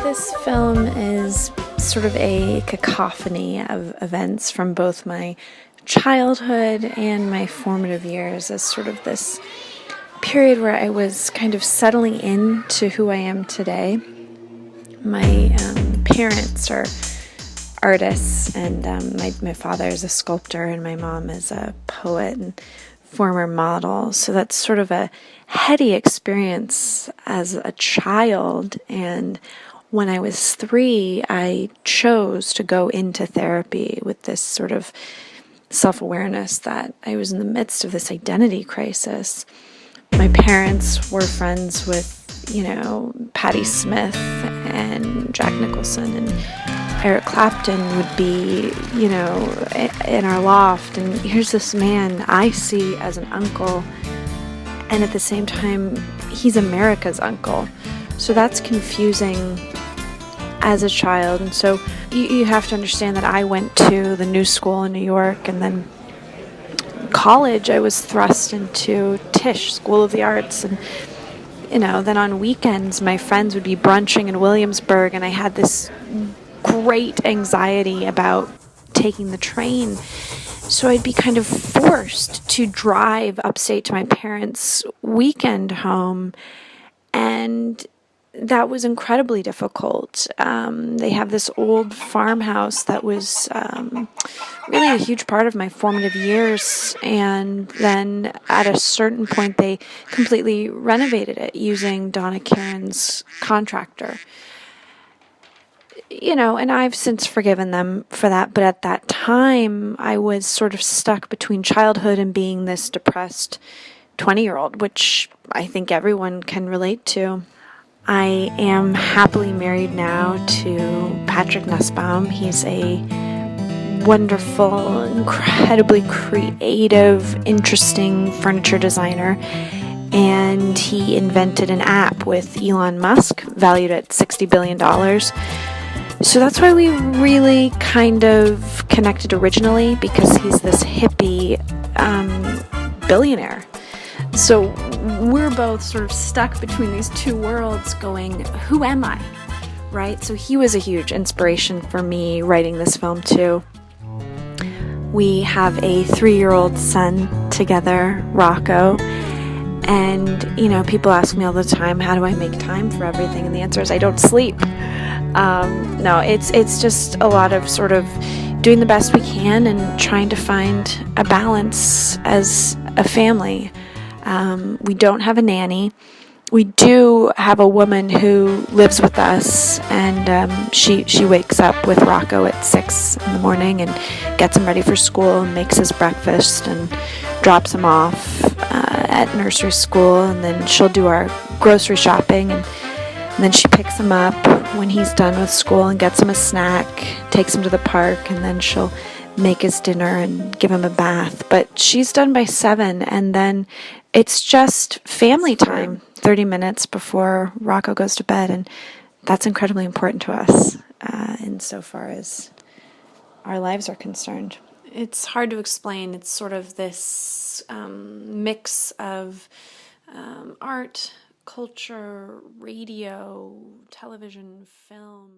This film is sort of a cacophony of events from both my childhood and my formative years, as sort of this period where I was kind of settling into who I am today. My parents are artists, and my father is a sculptor, and my mom is a poet and former model. So that's sort of a heady experience as a child. And when I was 3, I chose to go into therapy with this sort of self-awareness that I was in the midst of this identity crisis. My parents were friends with, Patti Smith and Jack Nicholson, and Eric Clapton would be, in our loft. And here's this man I see as an uncle, and at the same time, he's America's uncle. So that's confusing as a child. And so you have to understand that I went to the New School in New York, and then college I was thrust into Tisch, School of the Arts, and then on weekends my friends would be brunching in Williamsburg, and I had this great anxiety about taking the train. So I'd be kind of forced to drive upstate to my parents' weekend home, and that was incredibly difficult. They have this old farmhouse that was really a huge part of my formative years, and then at a certain point they completely renovated it using Donna Karen's contractor. And I've since forgiven them for that, but at that time I was sort of stuck between childhood and being this depressed 20-year-old, which I think everyone can relate to. I am happily married now to Patrick Nussbaum. He's a wonderful, incredibly creative, interesting furniture designer, and he invented an app with Elon Musk, valued at $60 billion. So that's why we really kind of connected originally, because he's this hippie billionaire. So we're both sort of stuck between these two worlds going, who am I? Right? So he was a huge inspiration for me writing this film too. We have a 3-year-old son together, Rocco. And, people ask me all the time, how do I make time for everything? And the answer is I don't sleep. No, it's just a lot of sort of doing the best we can and trying to find a balance as a family. We don't have a nanny. We do have a woman who lives with us, and she wakes up with Rocco at 6 in the morning and gets him ready for school and makes his breakfast and drops him off at nursery school, and then she'll do our grocery shopping, and then she picks him up when he's done with school and gets him a snack, takes him to the park, and then she'll make his dinner and give him a bath. But she's done by 7, and then it's just family time 30 minutes before Rocco goes to bed, and that's incredibly important to us insofar as our lives are concerned. It's hard to explain. It's sort of this mix of art, culture, radio, television, film.